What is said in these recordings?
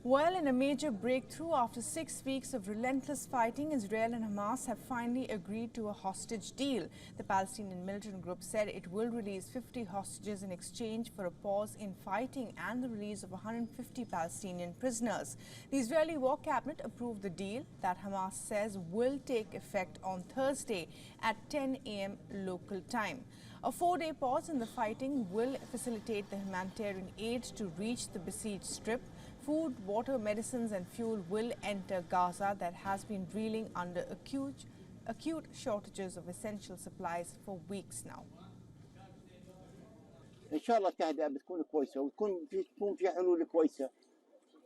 Well, in a major breakthrough after 6 weeks of relentless fighting, Israel and Hamas have finally agreed to a hostage deal. The Palestinian militant group said it will release 50 hostages in exchange for a pause in fighting and the release of 150 Palestinian prisoners. The Israeli War Cabinet approved the deal that Hamas says will take effect on Thursday at 10 a.m. local time. A 4-day pause in the fighting will facilitate the humanitarian aid to reach the besieged strip. Food, water, medicines and fuel will enter Gaza that has been reeling under acute shortages of essential supplies for weeks now. ان شاء الله التهدئه بتكون كويسه وتكون في حلول كويسه.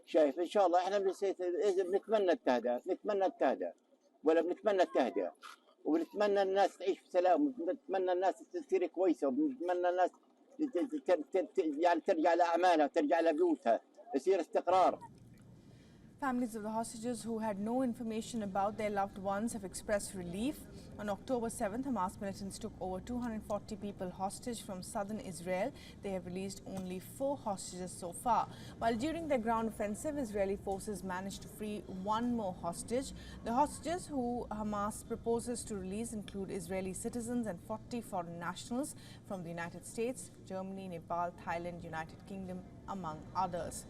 شايف ان شاء الله احنا بنتمنى التهدئه ولا بنتمنى التهدئه وبنتمنى الناس تعيش في سلام وبنتمنى الناس تصير كويسه وبنتمنى الناس يعني ترجع لاعمالها ترجع لبيوتها يصير استقرار. Families of the hostages who had no information about their loved ones have expressed relief. On October 7th, Hamas militants took over 240 people hostage from southern Israel. They have released only 4 hostages so far. While during their ground offensive, Israeli forces managed to free 1 more hostage. The hostages who Hamas proposes to release include Israeli citizens and 40 foreign nationals from the United States, Germany, Nepal, Thailand, United Kingdom, among others.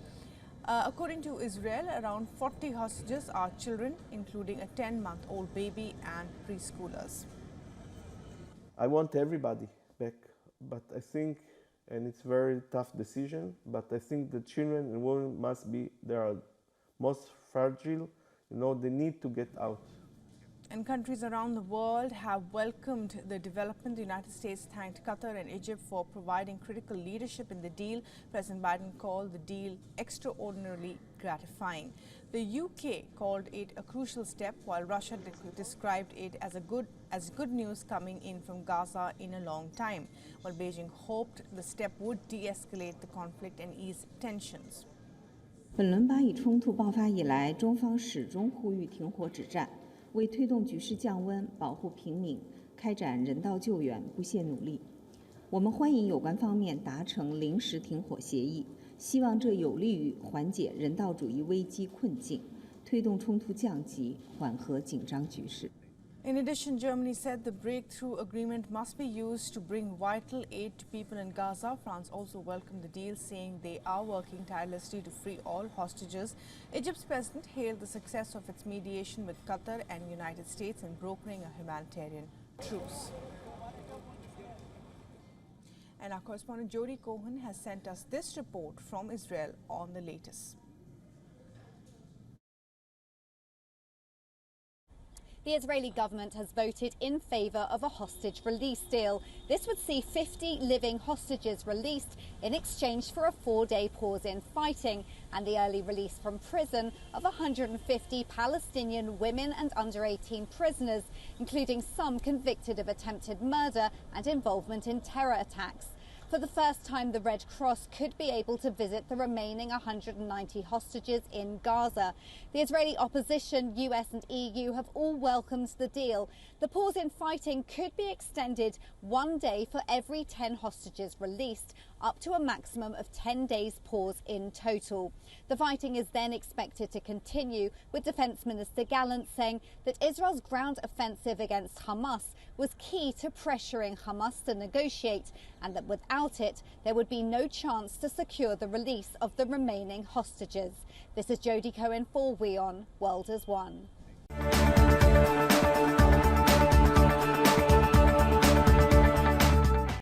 According to Israel, around 40 hostages are children, including a 10-month-old baby and preschoolers. I want everybody back, but I think, and it's a very tough decision, but I think the children and women must be, they are most fragile, they need to get out. And countries around the world have welcomed the development. The United States thanked Qatar and Egypt for providing critical leadership in the deal. President Biden called the deal extraordinarily gratifying. The UK called it a crucial step, while Russia described it as good news coming in from Gaza in a long time, while Beijing hoped the step would de-escalate the conflict and ease tensions. 本轮巴以冲突爆发以来，中方始终呼吁停火止战，为推动局势降温、保护平民、开展人道救援不懈努力。我们欢迎有关方面达成临时停火协议，希望这有利于缓解人道主义危机困境，推动冲突降级，缓和紧张局势。In addition, Germany said the breakthrough agreement must be used to bring vital aid to people in Gaza. France also welcomed the deal, saying they are working tirelessly to free all hostages. Egypt's president hailed the success of its mediation with Qatar and the United States in brokering a humanitarian truce. And our correspondent Jody Cohen has sent us this report from Israel on the latest. The Israeli government has voted in favour of a hostage release deal. This would see 50 living hostages released in exchange for a 4-day pause in fighting and the early release from prison of 150 Palestinian women and under 18 prisoners, including some convicted of attempted murder and involvement in terror attacks. For the first time, the Red Cross could be able to visit the remaining 190 hostages in Gaza. The Israeli opposition, US and EU have all welcomed the deal. The pause in fighting could be extended 1 day for every 10 hostages released, up to a maximum of 10 days pause in total. The fighting is then expected to continue, with Defence Minister Gallant saying that Israel's ground offensive against Hamas was key to pressuring Hamas to negotiate, and that without it, there would be no chance to secure the release of the remaining hostages. This is Jody Cohen for WION World as One.